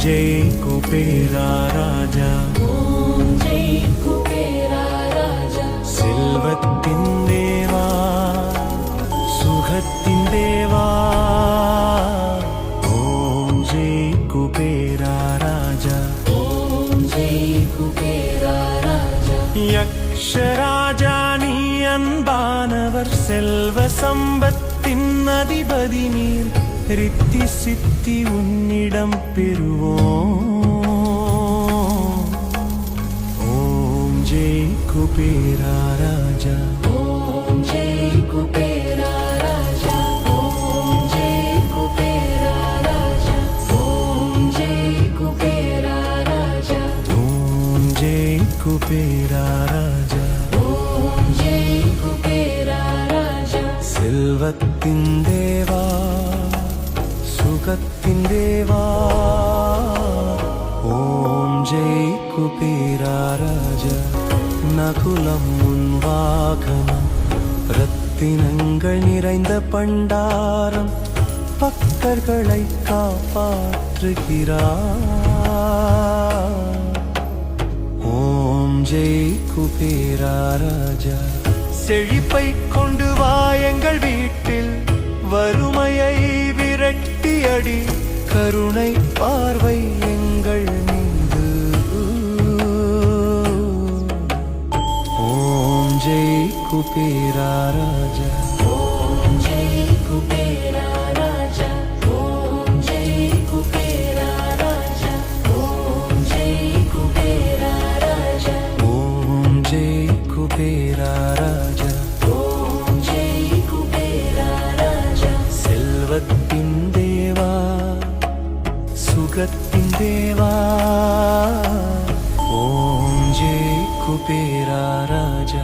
ஜெய் குபேரா ராஜா, ஓம் ஜெய் குபேரா ராஜா. செல்வத்தின் தேவா, சுகத்தின் தேவா. ஓம் ஜெய் குபேரா ராஜா, ஓம் ஜெய் குபேரா ராஜா. யக்ஷராஜா நீ அன்பானவர், செல்வ சம்பத்தின் அதிபதி நீர். ரித்தி சித்தி உன்னிடம் பெறுவோம். ஓம் ஜெய் குபேரா ராஜா, ஓம் ஜெய் குபேரா ராஜா. ஓம் ஜெய் குபேரா ராஜா. ஓம் ஜெய் குபேரா ராஜா. ஓம் ஜெய் குபேரா ராஜா. ஓம் ஜெய் குபேரா ராஜா. செல்வத்தின் தேவா, சுகத்தின் தேவா. ஓம் ஜெய் குபேரா ராஜா. நகுலம் உன் வாகனம், ரத்தினங்கள் நிறைந்த பண்டாரம். பக்தர்களை காப்பாற்றுகிறார். ஓம் ஜெய் குபேரா ராஜா. செழிப்பை கொண்டு வா எங்கள் வீட்டில், வறுமையை விரட்டி அடி. கருணை பார்வை எங்கள் மீது. ஓம் ஜெய் குபேரா ராஜா, ஓம் ஜெய் குபேரா ராஜா. ஓம் ஜெய் குபேரா ராஜா. ஓம் ஜெய் குபேரா ராஜா. ஓம் ஜெய் குபேரா ராஜா. ஓம் ஜெய் குபேரா ராஜா. செல்வத்தின் தேவா, சுகத்தின் தேவா. ஓம் ஜெய் குபேரா ராஜா.